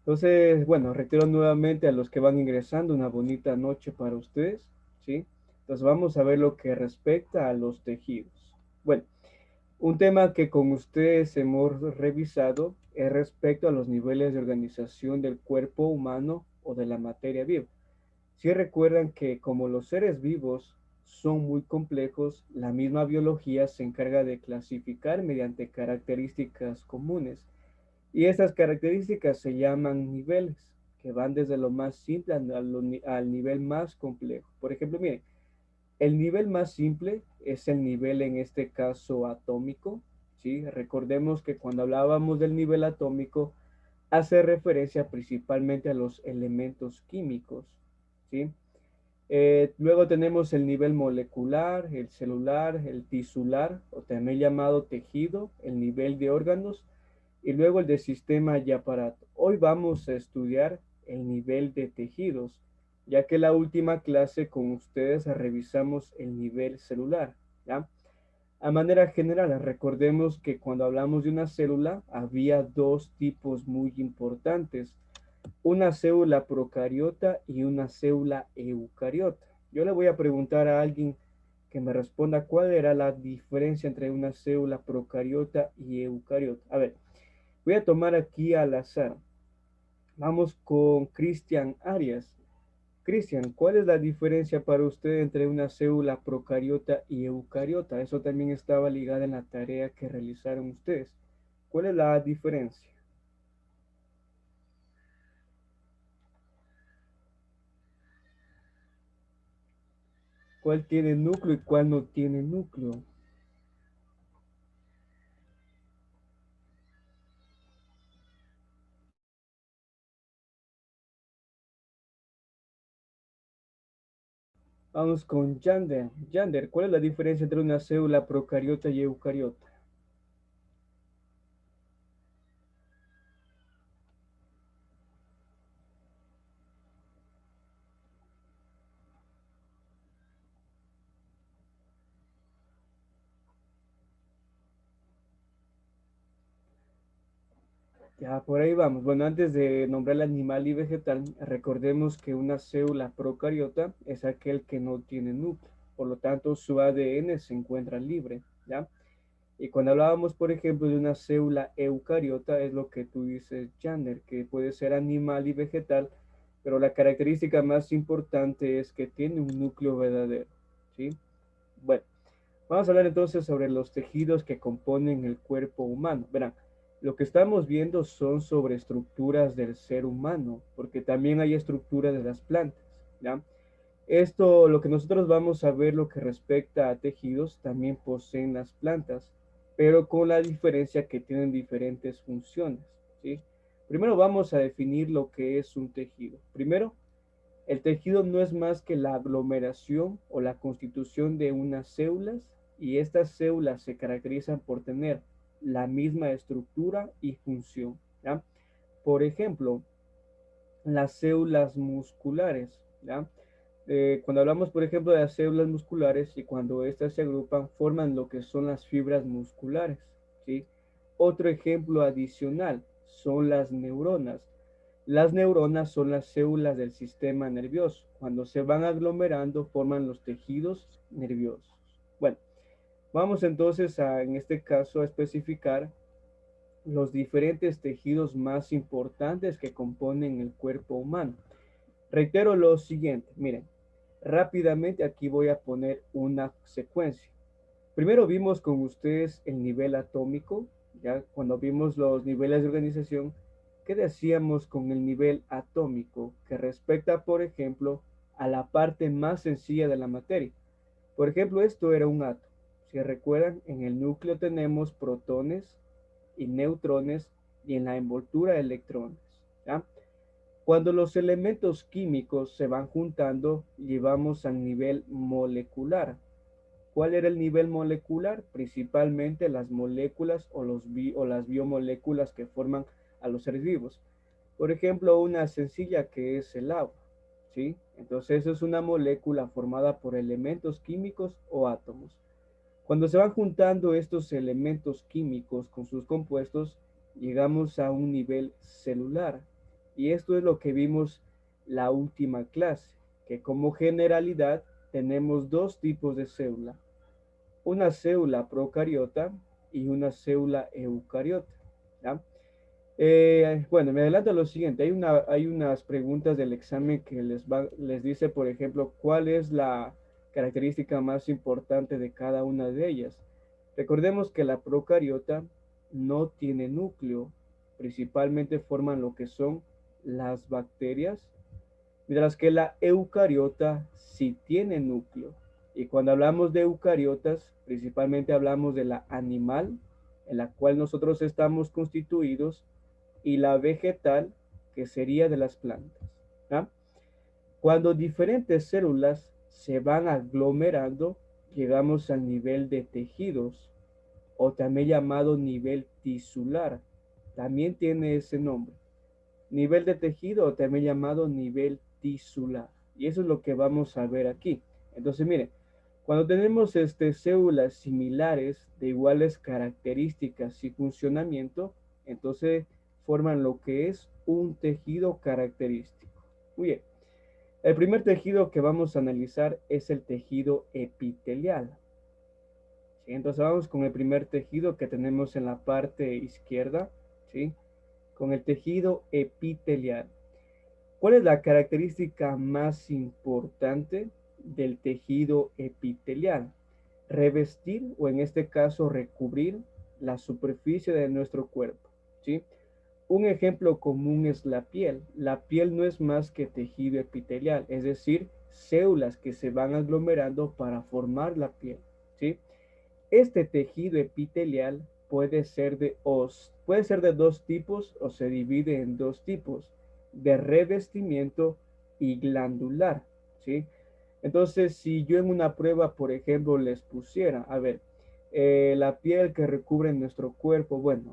Entonces, bueno, reitero nuevamente a los que van ingresando una bonita noche para ustedes, ¿sí? Entonces vamos a ver lo que respecta a los tejidos. Bueno, un tema que con ustedes hemos revisado es respecto a los niveles de organización del cuerpo humano o de la materia viva. Si recuerdan que como los seres vivos son muy complejos, la misma biología se encarga de clasificar mediante características comunes. Y estas características se llaman niveles, que van desde lo más simple al nivel más complejo. Por ejemplo, miren, el nivel más simple es el nivel en este caso atómico, ¿sí? Recordemos que cuando hablábamos del nivel atómico, hace referencia principalmente a los elementos químicos, ¿sí? Luego tenemos el nivel molecular, el celular, el tisular, o también llamado tejido, el nivel de órganos, y luego el de sistema y aparato. Hoy vamos a estudiar el nivel de tejidos, ya que la última clase con ustedes revisamos el nivel celular, ¿ya? A manera general, recordemos que cuando hablamos de una célula, había dos tipos muy importantes, una célula procariota y una célula eucariota. Yo le voy a preguntar a alguien que me responda cuál era la diferencia entre una célula procariota y eucariota. A ver, voy a tomar aquí al azar. Vamos con Cristian Arias. Cristian, ¿cuál es la diferencia para usted entre una célula procariota y eucariota? Eso también estaba ligado en la tarea que realizaron ustedes. ¿Cuál es la diferencia? ¿Cuál tiene núcleo y cuál no tiene núcleo? Vamos con Yander. Yander, ¿cuál es la diferencia entre una célula procariota y eucariota? Ya, por ahí vamos. Bueno, antes de nombrar el animal y vegetal, recordemos que una célula procariota es aquel que no tiene núcleo. Por lo tanto, su ADN se encuentra libre, ¿ya? Y cuando hablábamos, por ejemplo, de una célula eucariota, es lo que tú dices, Jander, que puede ser animal y vegetal, pero la característica más importante es que tiene un núcleo verdadero, ¿sí? Bueno, vamos a hablar entonces sobre los tejidos que componen el cuerpo humano. Verán, lo que estamos viendo son sobre estructuras del ser humano, porque también hay estructuras de las plantas, ¿ya? Esto, lo que nosotros vamos a ver lo que respecta a tejidos, también poseen las plantas, pero con la diferencia que tienen diferentes funciones, ¿sí? Primero vamos a definir lo que es un tejido. Primero, el tejido no es más que la aglomeración o la constitución de unas células y estas células se caracterizan por tener la misma estructura y función, ¿ya? Por ejemplo, las células musculares, ¿ya? Cuando hablamos, por ejemplo, de las células musculares y cuando éstas se agrupan, forman lo que son las fibras musculares, ¿sí? Otro ejemplo adicional son las neuronas. Las neuronas son las células del sistema nervioso. Cuando se van aglomerando, forman los tejidos nerviosos. Bueno, vamos entonces a, en este caso, a especificar los diferentes tejidos más importantes que componen el cuerpo humano. Reitero lo siguiente, miren, rápidamente aquí voy a poner una secuencia. Primero vimos con ustedes el nivel atómico, ya cuando vimos los niveles de organización, ¿qué decíamos con el nivel atómico? Que respecta, por ejemplo, a la parte más sencilla de la materia. Por ejemplo, esto era un átomo. Si recuerdan, en el núcleo tenemos protones y neutrones y en la envoltura electrones, ¿ya? Cuando los elementos químicos se van juntando, llevamos al nivel molecular. ¿Cuál era el nivel molecular? Principalmente las moléculas o las biomoléculas que forman a los seres vivos. Por ejemplo, una sencilla que es el agua, ¿sí? Entonces, eso es una molécula formada por elementos químicos o átomos. Cuando se van juntando estos elementos químicos con sus compuestos, llegamos a un nivel celular. Y esto es lo que vimos la última clase, que como generalidad tenemos dos tipos de célula, una célula procariota y una célula eucariota. ¿Ya? Bueno, me adelanto a lo siguiente. Hay unas preguntas del examen que les dice, por ejemplo, cuál es la característica más importante de cada una de ellas. Recordemos que la procariota no tiene núcleo. Principalmente forman lo que son las bacterias, mientras que la eucariota sí tiene núcleo. Y cuando hablamos de eucariotas, principalmente hablamos de la animal, en la cual nosotros estamos constituidos, y la vegetal, que sería de las plantas. ¿Ya? Cuando diferentes células se van aglomerando, llegamos al nivel de tejidos, o también llamado nivel tisular. También tiene ese nombre. Nivel de tejido, o también llamado nivel tisular. Y eso es lo que vamos a ver aquí. Entonces, miren, cuando tenemos células similares de iguales características y funcionamiento, entonces forman lo que es un tejido característico. Muy bien. El primer tejido que vamos a analizar es el tejido epitelial. ¿Sí? Entonces vamos con el primer tejido que tenemos en la parte izquierda, ¿sí? Con el tejido epitelial. ¿Cuál es la característica más importante del tejido epitelial? Revestir, o en este caso recubrir, la superficie de nuestro cuerpo, ¿sí? Un ejemplo común es la piel. La piel no es más que tejido epitelial, es decir, células que se van aglomerando para formar la piel, ¿sí? Este tejido epitelial puede ser de dos tipos o se divide en dos tipos, de revestimiento y glandular, ¿sí? Entonces, si yo en una prueba, por ejemplo, les pusiera, a ver, la piel que recubre nuestro cuerpo, bueno,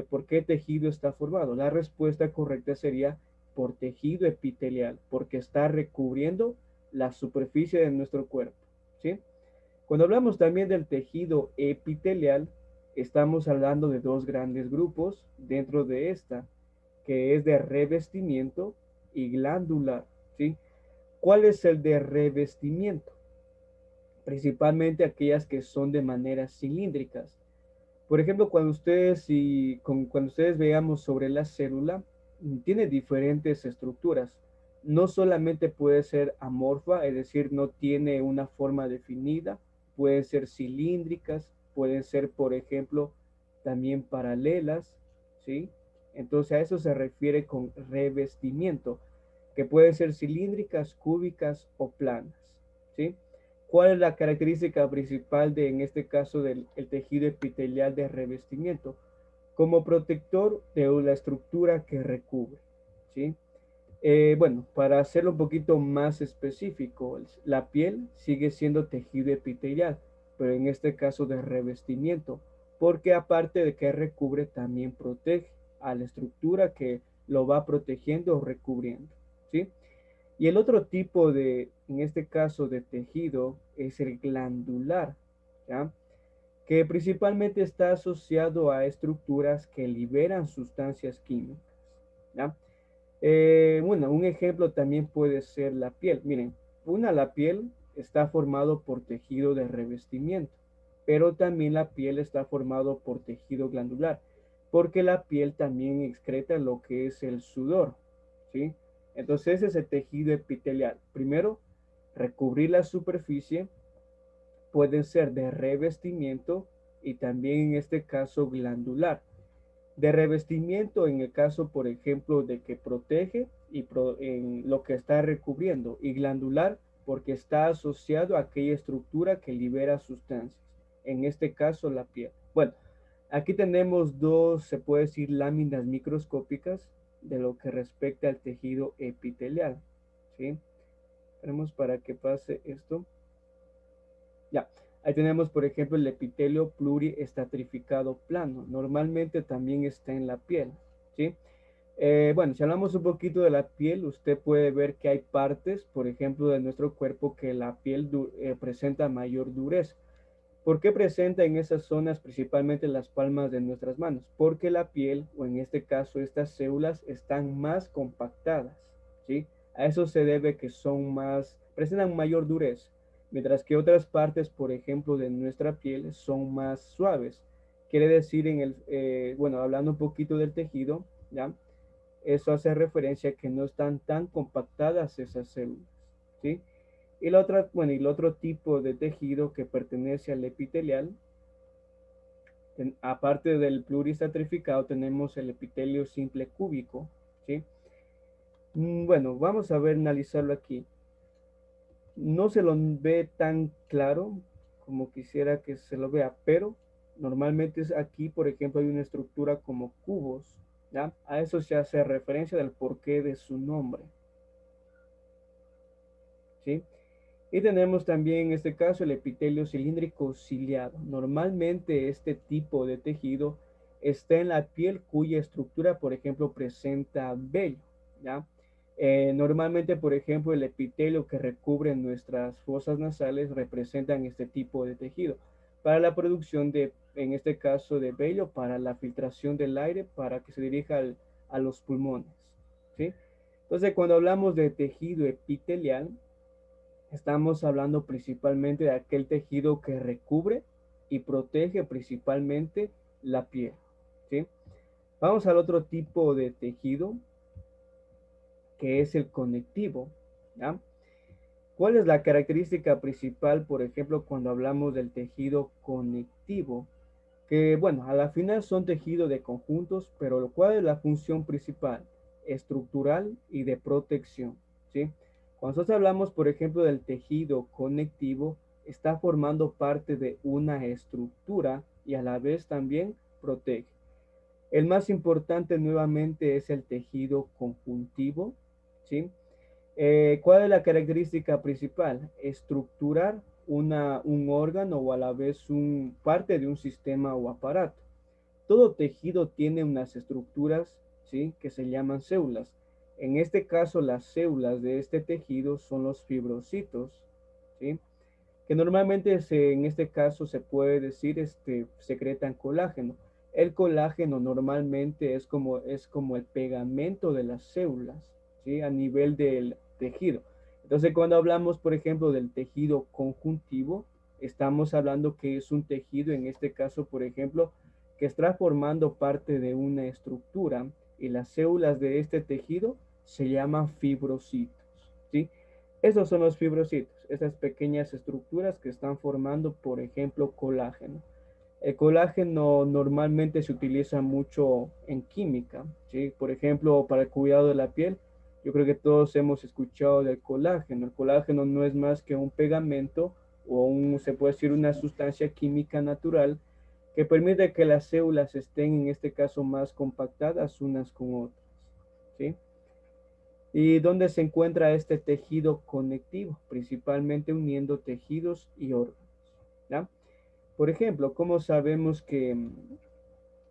¿por qué tejido está formado? La respuesta correcta sería por tejido epitelial, porque está recubriendo la superficie de nuestro cuerpo, ¿sí? Cuando hablamos también del tejido epitelial, estamos hablando de dos grandes grupos dentro de esta, que es de revestimiento y glandular, ¿sí? ¿Cuál es el de revestimiento? Principalmente aquellas que son de maneras cilíndricas. Por ejemplo, cuando ustedes veamos sobre la célula, tiene diferentes estructuras. No solamente puede ser amorfa, es decir, no tiene una forma definida, pueden ser cilíndricas, pueden ser, por ejemplo, también paralelas, ¿sí? Entonces a eso se refiere con revestimiento, que pueden ser cilíndricas, cúbicas o planas, ¿sí? ¿Cuál es la característica principal de, en este caso, del el tejido epitelial de revestimiento? Como protector de la estructura que recubre, ¿sí? Bueno, para hacerlo un poquito más específico, la piel sigue siendo tejido epitelial, pero en este caso de revestimiento, porque aparte de que recubre, también protege a la estructura que lo va protegiendo o recubriendo, ¿sí? Y el otro tipo de, en este caso, de tejido es el glandular, ¿ya? Que principalmente está asociado a estructuras que liberan sustancias químicas, ¿ya? Bueno, un ejemplo también puede ser la piel. Miren, la piel está formado por tejido de revestimiento, pero también la piel está formado por tejido glandular, porque la piel también excreta lo que es el sudor, ¿sí? Entonces ese es el tejido epitelial. Primero, recubrir la superficie, pueden ser de revestimiento y también en este caso glandular. De revestimiento en el caso, por ejemplo, de que protege en lo que está recubriendo, y glandular porque está asociado a aquella estructura que libera sustancias, en este caso la piel. Bueno, aquí tenemos dos, se puede decir, láminas microscópicas de lo que respecta al tejido epitelial, ¿sí? Tenemos para que pase esto. Ya, ahí tenemos, por ejemplo, el epitelio pluriestratificado plano. Normalmente también está en la piel, ¿sí? Bueno, si hablamos un poquito de la piel, usted puede ver que hay partes, por ejemplo, de nuestro cuerpo que la piel presenta mayor dureza. ¿Por qué presenta en esas zonas principalmente las palmas de nuestras manos? Porque la piel, o en este caso estas células, están más compactadas, ¿sí? A eso se debe que son más, presentan mayor dureza, mientras que otras partes, por ejemplo, de nuestra piel son más suaves. Quiere decir, bueno, hablando un poquito del tejido, ¿ya? Eso hace referencia a que no están tan compactadas esas células, ¿sí? Y la otra, bueno, y el otro tipo de tejido que pertenece al epitelial, aparte del pluristratrificado, tenemos el epitelio simple cúbico, ¿sí? Bueno, vamos a ver, analizarlo aquí. No se lo ve tan claro como quisiera que se lo vea, pero normalmente es aquí, por ejemplo, hay una estructura como cubos, ¿ya? A eso se hace referencia del porqué de su nombre, ¿sí? Y tenemos también en este caso el epitelio cilíndrico ciliado. Normalmente este tipo de tejido está en la piel cuya estructura, por ejemplo, presenta vello, ¿ya? Normalmente, por ejemplo, el epitelio que recubre nuestras fosas nasales representan este tipo de tejido para la producción de, en este caso, de vello, para la filtración del aire, para que se dirija a los pulmones, ¿sí? Entonces, cuando hablamos de tejido epitelial, estamos hablando principalmente de aquel tejido que recubre y protege principalmente la piel, ¿sí? Vamos al otro tipo de tejido, que es el conectivo, ¿ya? ¿Cuál es la característica principal, por ejemplo, cuando hablamos del tejido conectivo? Que, bueno, a la final son tejidos de conjuntos, pero ¿cuál es la función principal? Estructural y de protección, ¿sí? Cuando nosotros hablamos, por ejemplo, del tejido conectivo, está formando parte de una estructura y a la vez también protege. El más importante nuevamente es el tejido conjuntivo, ¿sí? ¿Cuál es la característica principal? Estructurar un órgano o a la vez parte de un sistema o aparato. Todo tejido tiene unas estructuras, ¿sí? Que se llaman células. En este caso, las células de este tejido son los fibrocitos, ¿sí? Que normalmente en este caso se puede decir, secretan colágeno. El colágeno normalmente es como el pegamento de las células, ¿sí? A nivel del tejido. Entonces, cuando hablamos, por ejemplo, del tejido conjuntivo, estamos hablando que es un tejido, en este caso, por ejemplo, que está formando parte de una estructura y las células de este tejido se llaman fibrocitos, ¿sí? Esos son los fibrocitos, esas pequeñas estructuras que están formando, por ejemplo, colágeno. El colágeno normalmente se utiliza mucho en química, ¿sí? Por ejemplo, para el cuidado de la piel, yo creo que todos hemos escuchado del colágeno. El colágeno no es más que un pegamento o se puede decir una sustancia química natural que permite que las células estén, en este caso, más compactadas unas con otras, ¿sí? ¿Y dónde se encuentra este tejido conectivo? Principalmente uniendo tejidos y órganos, ¿ya? Por ejemplo, ¿cómo sabemos que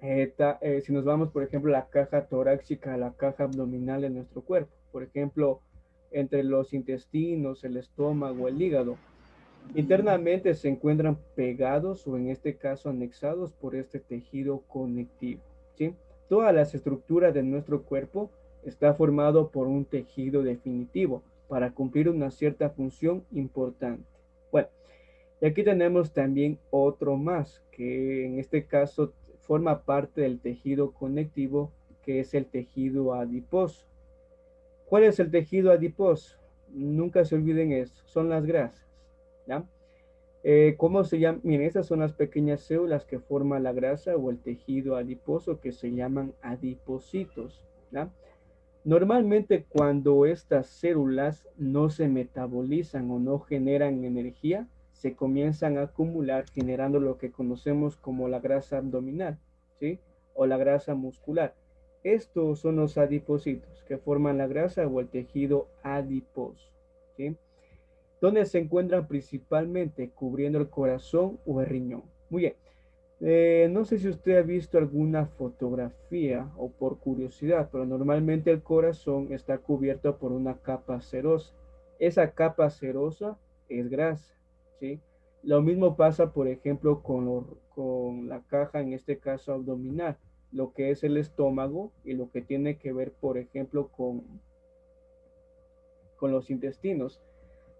si nos vamos, por ejemplo, a la caja torácica, a la caja abdominal de nuestro cuerpo? Por ejemplo, entre los intestinos, el estómago, el hígado, internamente se encuentran pegados o en este caso anexados por este tejido conectivo, ¿sí? Todas las estructuras de nuestro cuerpo está formado por un tejido definitivo para cumplir una cierta función importante. Bueno, y aquí tenemos también otro más, que en este caso forma parte del tejido conectivo, que es el tejido adiposo. ¿Cuál es el tejido adiposo? Nunca se olviden eso, son las grasas, ¿ya? ¿Cómo se llama? Miren, estas son las pequeñas células que forman la grasa o el tejido adiposo que se llaman adipocitos, ¿ya? Normalmente cuando estas células no se metabolizan o no generan energía, se comienzan a acumular generando lo que conocemos como la grasa abdominal, ¿sí? O la grasa muscular. Estos son los adipocitos que forman la grasa o el tejido adiposo, ¿sí? Donde se encuentran principalmente cubriendo el corazón o el riñón. Muy bien. No sé si usted ha visto alguna fotografía o por curiosidad, pero normalmente el corazón está cubierto por una capa cerosa. Esa capa cerosa es grasa, ¿sí? Lo mismo pasa, por ejemplo, con la caja, en este caso abdominal, lo que es el estómago y lo que tiene que ver, por ejemplo, con los intestinos.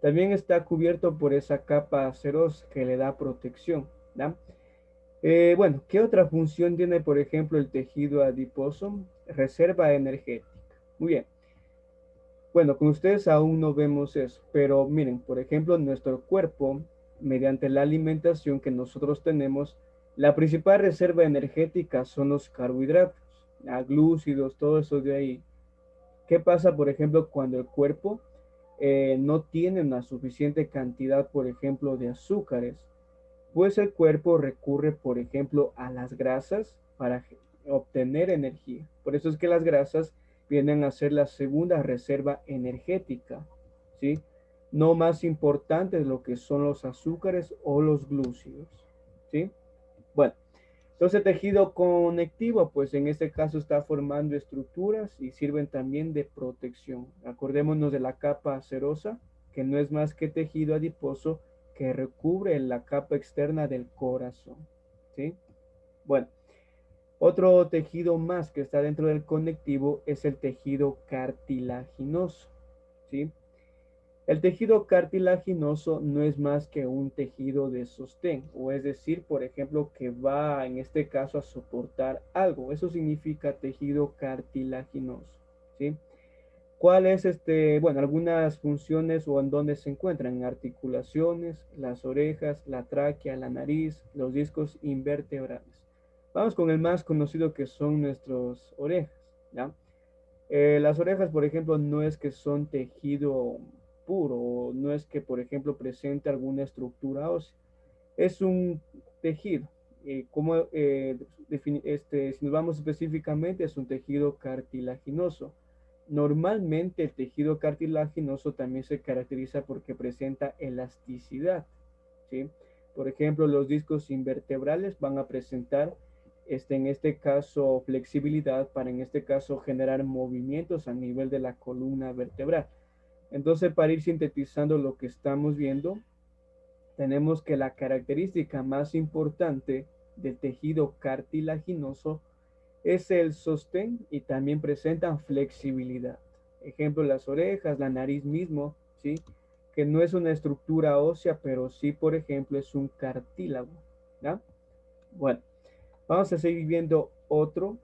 También está cubierto por esa capa acerosa que le da protección, ¿ya? Bueno, ¿qué otra función tiene, por ejemplo, el tejido adiposo? Reserva energética. Muy bien. Bueno, con ustedes aún no vemos eso, pero miren, por ejemplo, nuestro cuerpo, mediante la alimentación que nosotros tenemos, la principal reserva energética son los carbohidratos, glúcidos, todo eso de ahí. ¿Qué pasa, por ejemplo, cuando el cuerpo no tiene una suficiente cantidad, por ejemplo, de azúcares? Pues el cuerpo recurre, por ejemplo, a las grasas para obtener energía. Por eso es que las grasas vienen a ser la segunda reserva energética, ¿sí? No más importante lo que son los azúcares o los glúcidos, ¿sí? Bueno, entonces tejido conectivo, pues en este caso está formando estructuras y sirven también de protección. Acordémonos de la capa acerosa, que no es más que tejido adiposo que recubre la capa externa del corazón, ¿sí? Bueno, otro tejido más que está dentro del conectivo es el tejido cartilaginoso, ¿sí? El tejido cartilaginoso no es más que un tejido de sostén, o es decir, por ejemplo, que va en este caso a soportar algo. Eso significa tejido cartilaginoso, ¿sí? ¿Cuál es bueno, algunas funciones o en dónde se encuentran? En articulaciones, las orejas, la tráquea, la nariz, los discos invertebrales. Vamos con el más conocido que son nuestras orejas, ¿ya? Las orejas, por ejemplo, no es que son tejido puro, no es que, por ejemplo, presente alguna estructura ósea, es un tejido. Si nos vamos específicamente, es un tejido cartilaginoso. Normalmente el tejido cartilaginoso también se caracteriza porque presenta elasticidad, ¿sí? Por ejemplo, los discos invertebrales van a presentar, en este caso, flexibilidad para, en este caso, generar movimientos a nivel de la columna vertebral. Entonces, para ir sintetizando lo que estamos viendo, tenemos que la característica más importante del tejido cartilaginoso es el sostén y también presentan flexibilidad. Ejemplo, las orejas, la nariz mismo, ¿sí? Que no es una estructura ósea, pero sí, por ejemplo, es un cartílago, ¿ya? Bueno, vamos a seguir viendo otro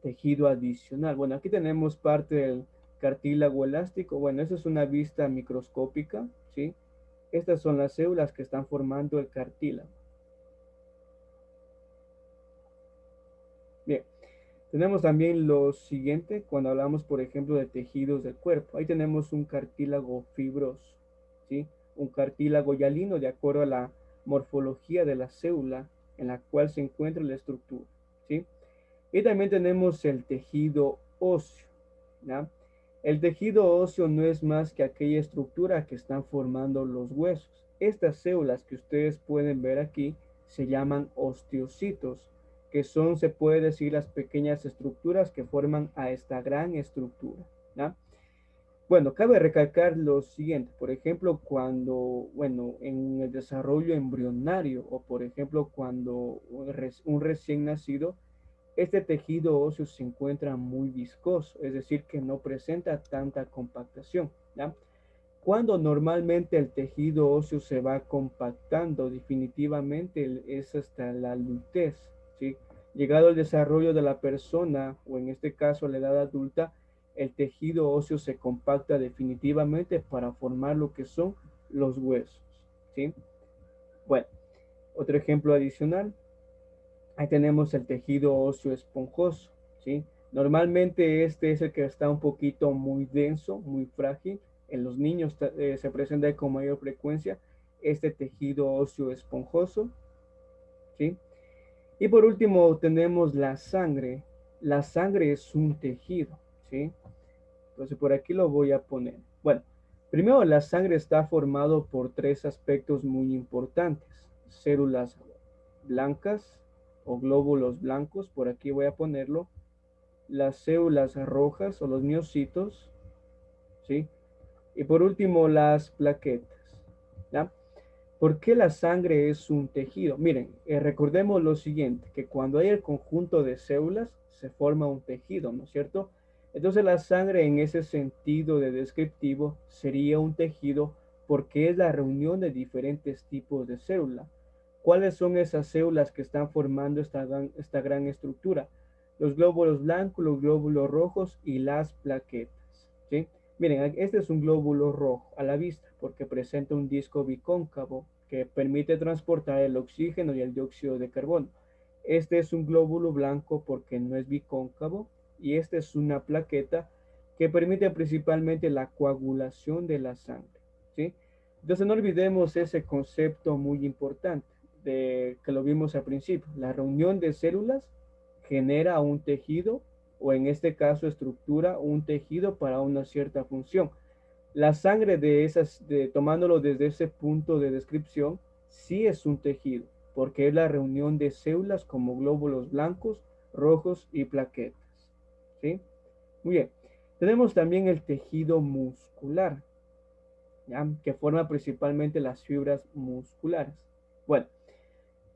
tejido adicional. Bueno, aquí tenemos parte del cartílago elástico. Bueno, esa es una vista microscópica, ¿sí? Estas son las células que están formando el cartílago. Bien, tenemos también lo siguiente cuando hablamos, por ejemplo, de tejidos del cuerpo. Ahí tenemos un cartílago fibroso, ¿sí? Un cartílago hialino de acuerdo a la morfología de la célula en la cual se encuentra la estructura, ¿sí? Y también tenemos el tejido óseo, ¿ya? El tejido óseo no es más que aquella estructura que están formando los huesos. Estas células que ustedes pueden ver aquí se llaman osteocitos, que son, se puede decir, las pequeñas estructuras que forman a esta gran estructura, ¿ya? Bueno, cabe recalcar lo siguiente, por ejemplo, cuando, bueno, en el desarrollo embrionario o por ejemplo cuando un recién nacido, este tejido óseo se encuentra muy viscoso, es decir, que no presenta tanta compactación, ¿ya? Cuando normalmente el tejido óseo se va compactando definitivamente es hasta la adultez, ¿sí? Llegado el desarrollo de la persona, o en este caso la edad adulta, el tejido óseo se compacta definitivamente para formar lo que son los huesos, ¿sí? Bueno, otro ejemplo adicional, ahí tenemos el tejido óseo esponjoso, ¿sí? Normalmente este es el que está un poquito muy denso, muy frágil. En los niños se presenta con mayor frecuencia este tejido óseo esponjoso, ¿sí? Y por último tenemos la sangre. La sangre es un tejido, ¿sí? Entonces por aquí lo voy a poner. Bueno, primero la sangre está formado por tres aspectos muy importantes. Células blancas o glóbulos blancos, por aquí voy a ponerlo. Las células rojas o los miocitos, ¿sí? Y por último las plaquetas, ¿ya? ¿Por qué la sangre es un tejido? Miren, recordemos lo siguiente, que cuando hay el conjunto de células se forma un tejido, ¿no es cierto? Entonces la sangre en ese sentido de descriptivo sería un tejido porque es la reunión de diferentes tipos de células. ¿Cuáles son esas células que están formando esta gran estructura? Los glóbulos blancos, los glóbulos rojos y las plaquetas, ¿sí? Miren, este es un glóbulo rojo a la vista porque presenta un disco bicóncavo que permite transportar el oxígeno y el dióxido de carbono. Este es un glóbulo blanco porque no es bicóncavo y esta es una plaqueta que permite principalmente la coagulación de la sangre, ¿sí? Entonces no olvidemos ese concepto muy importante de que lo vimos al principio. La reunión de células genera un tejido o en este caso estructura un tejido para una cierta función. La sangre tomándolo desde ese punto de descripción, sí es un tejido, porque es la reunión de células como glóbulos blancos, rojos y plaquetas. ¿Sí? Muy bien. Tenemos también el tejido muscular, ¿ya? Que forma principalmente las fibras musculares. Bueno,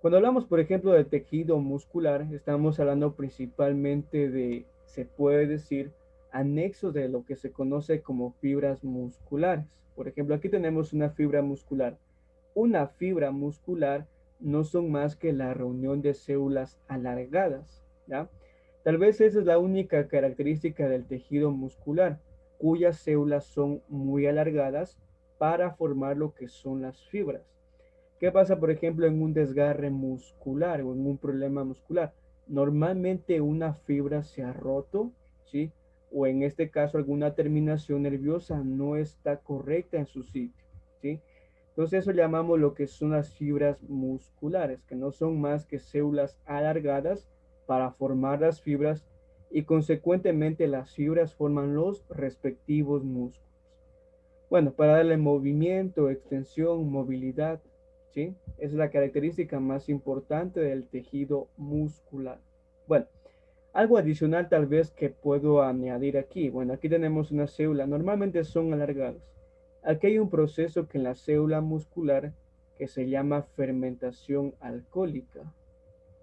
cuando hablamos, por ejemplo, de tejido muscular, estamos hablando principalmente de, se puede decir, anexos de lo que se conoce como fibras musculares. Por ejemplo, aquí tenemos una fibra muscular. Una fibra muscular no son más que la reunión de células alargadas, ¿ya? Tal vez esa es la única característica del tejido muscular, cuyas células son muy alargadas para formar lo que son las fibras. ¿Qué pasa, por ejemplo, en un desgarre muscular o en un problema muscular? Normalmente una fibra se ha roto, ¿sí? O en este caso alguna terminación nerviosa no está correcta en su sitio, ¿sí? Entonces eso llamamos lo que son las fibras musculares, que no son más que células alargadas para formar las fibras y consecuentemente las fibras forman los respectivos músculos. Bueno, para darle movimiento, extensión, movilidad, ¿sí? Es la característica más importante del tejido muscular. Bueno, algo adicional tal vez que puedo añadir aquí. Bueno, aquí tenemos una célula, normalmente son alargadas. Aquí hay un proceso que en la célula muscular que se llama fermentación alcohólica.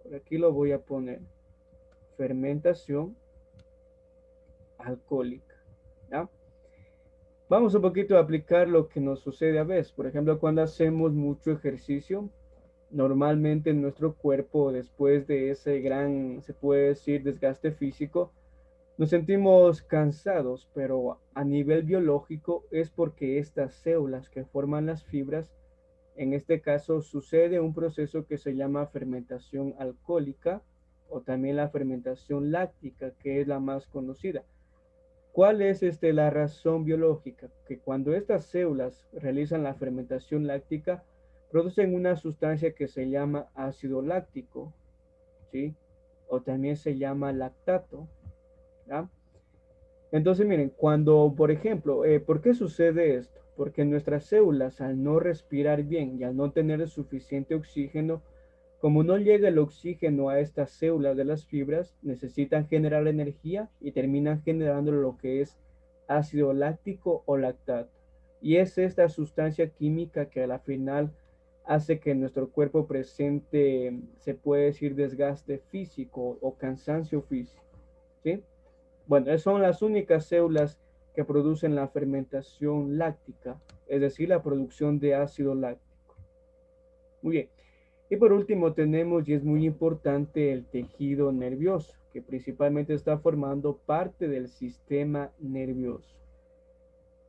Por aquí lo voy a poner. Fermentación alcohólica. ¿Ya? Vamos un poquito a aplicar lo que nos sucede a veces. Por ejemplo, cuando hacemos mucho ejercicio, normalmente en nuestro cuerpo, después de ese gran, se puede decir, desgaste físico, nos sentimos cansados, pero a nivel biológico es porque estas células que forman las fibras, en este caso sucede un proceso que se llama fermentación alcohólica o también la fermentación láctica, que es la más conocida. ¿Cuál es la razón biológica? Que cuando estas células realizan la fermentación láctica, producen una sustancia que se llama ácido láctico, ¿sí? O también se llama lactato, ¿ya? Entonces, miren, cuando, por ejemplo, ¿por qué sucede esto? Porque nuestras células, al no respirar bien y al no tener suficiente oxígeno, como no llega el oxígeno a estas células de las fibras, necesitan generar energía y terminan generando lo que es ácido láctico o lactato. Y es esta sustancia química que a la final hace que nuestro cuerpo presente, se puede decir, desgaste físico o cansancio físico. ¿Sí? Bueno, son las únicas células que producen la fermentación láctica, es decir, la producción de ácido láctico. Muy bien. Y por último tenemos, y es muy importante, el tejido nervioso, que principalmente está formando parte del sistema nervioso.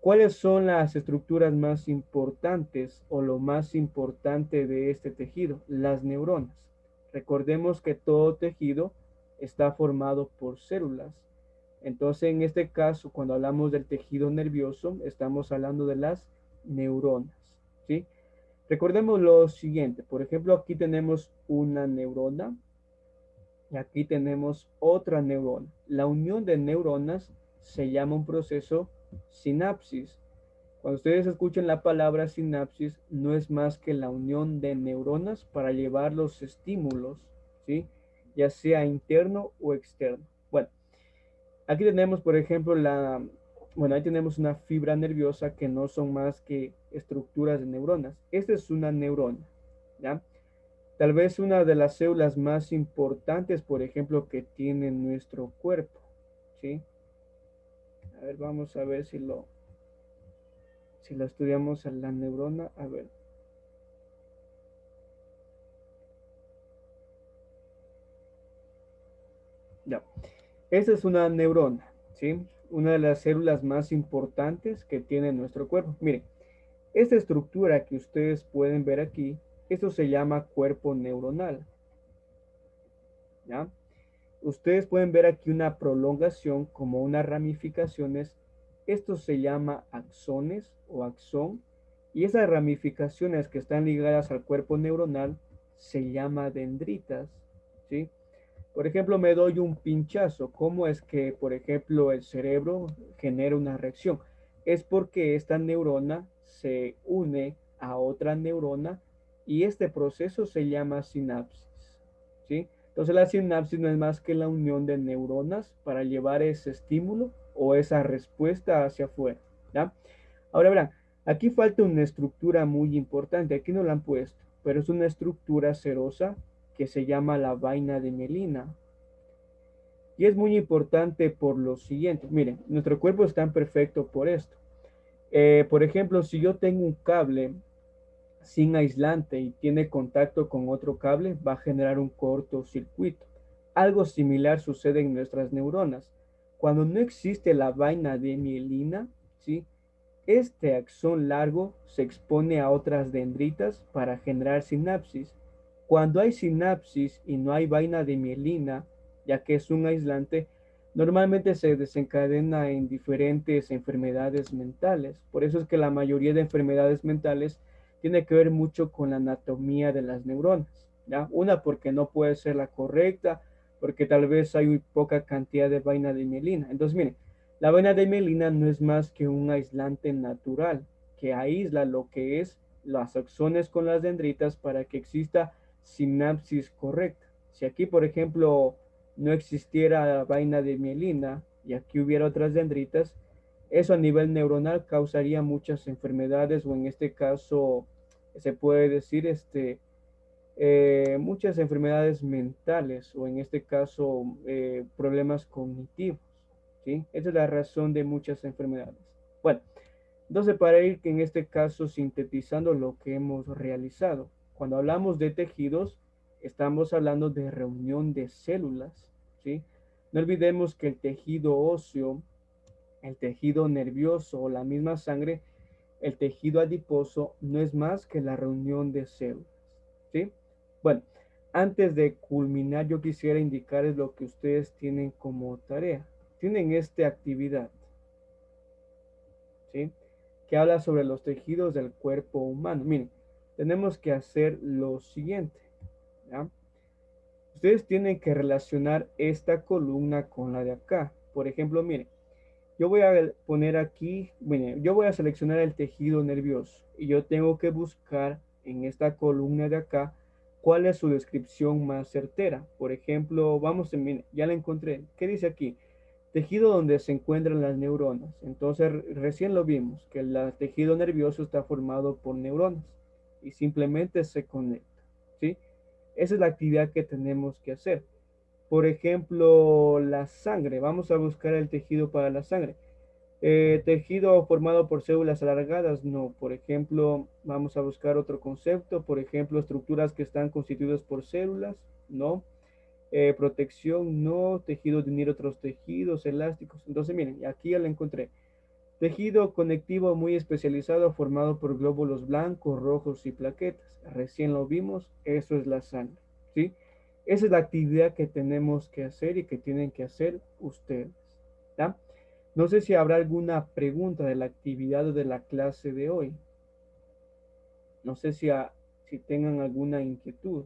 ¿Cuáles son las estructuras más importantes o lo más importante de este tejido? Las neuronas. Recordemos que todo tejido está formado por células. Entonces, en este caso, cuando hablamos del tejido nervioso, estamos hablando de las neuronas, ¿sí? Recordemos lo siguiente, por ejemplo, aquí tenemos una neurona y aquí tenemos otra neurona. La unión de neuronas se llama un proceso sinapsis. Cuando ustedes escuchen la palabra sinapsis, no es más que la unión de neuronas para llevar los estímulos, ¿sí? Ya sea interno o externo. Bueno, aquí tenemos, por ejemplo, Bueno, ahí tenemos una fibra nerviosa que no son más que estructuras de neuronas. Esta es una neurona, ¿ya? Tal vez una de las células más importantes, por ejemplo, que tiene nuestro cuerpo, ¿sí? A ver, vamos a ver si lo estudiamos a la neurona. A ver, ya. Esta es una neurona, ¿sí? Una de las células más importantes que tiene nuestro cuerpo. Miren, esta estructura que ustedes pueden ver aquí, esto se llama cuerpo neuronal, ¿ya? Ustedes pueden ver aquí una prolongación como unas ramificaciones. Esto se llama axones o axón. Y esas ramificaciones que están ligadas al cuerpo neuronal se llama dendritas, ¿sí? Por ejemplo, me doy un pinchazo. ¿Cómo es que, por ejemplo, el cerebro genera una reacción? Es porque esta neurona se une a otra neurona y este proceso se llama sinapsis, ¿sí? Entonces la sinapsis no es más que la unión de neuronas para llevar ese estímulo o esa respuesta hacia afuera, ¿ya? Ahora verán, aquí falta una estructura muy importante, aquí no la han puesto, pero es una estructura serosa que se llama la vaina de mielina. Y es muy importante por lo siguiente. Miren, nuestro cuerpo es tan perfecto por esto. Por ejemplo, si yo tengo un cable sin aislante y tiene contacto con otro cable, va a generar un cortocircuito. Algo similar sucede en nuestras neuronas. Cuando no existe la vaina de mielina, ¿sí? Este axón largo se expone a otras dendritas para generar sinapsis. Cuando hay sinapsis y no hay vaina de mielina, ya que es un aislante, normalmente se desencadena en diferentes enfermedades mentales. Por eso es que la mayoría de enfermedades mentales tiene que ver mucho con la anatomía de las neuronas, ¿ya? Una porque no puede ser la correcta, porque tal vez hay poca cantidad de vaina de mielina. Entonces, miren, la vaina de mielina no es más que un aislante natural que aísla lo que es las axones con las dendritas para que exista sinapsis correcta. Si aquí, por ejemplo, no existiera vaina de mielina y aquí hubiera otras dendritas, eso a nivel neuronal causaría muchas enfermedades o en este caso se puede decir muchas enfermedades mentales o en este caso problemas cognitivos, ¿sí? Esa es la razón de muchas enfermedades. Bueno, entonces para ir en este caso sintetizando lo que hemos realizado, cuando hablamos de tejidos, estamos hablando de reunión de células, ¿sí? No olvidemos que el tejido óseo, el tejido nervioso o la misma sangre, el tejido adiposo no es más que la reunión de células, ¿sí? Bueno, antes de culminar, yo quisiera indicarles lo que ustedes tienen como tarea. Tienen esta actividad, ¿sí? Que habla sobre los tejidos del cuerpo humano. Miren, tenemos que hacer lo siguiente, ¿ya? Ustedes tienen que relacionar esta columna con la de acá. Por ejemplo, miren, yo voy a poner aquí, bueno, yo voy a seleccionar el tejido nervioso y yo tengo que buscar en esta columna de acá cuál es su descripción más certera. Por ejemplo, vamos, mire, ya la encontré. ¿Qué dice aquí? Tejido donde se encuentran las neuronas. Entonces, recién lo vimos, que el tejido nervioso está formado por neuronas y simplemente se conecta, ¿sí? Esa es la actividad que tenemos que hacer. Por ejemplo, la sangre. Vamos a buscar el tejido para la sangre. Tejido formado por células alargadas, no. Por ejemplo, vamos a buscar otro concepto. Por ejemplo, estructuras que están constituidas por células, no. Protección, no. Tejido de unir otros tejidos elásticos. Entonces, miren, aquí ya lo encontré. Tejido conectivo muy especializado formado por glóbulos blancos, rojos y plaquetas. Recién lo vimos, eso es la sangre, ¿sí? Esa es la actividad que tenemos que hacer y que tienen que hacer ustedes, ¿ya? No sé si habrá alguna pregunta de la actividad o de la clase de hoy. No sé si tengan alguna inquietud.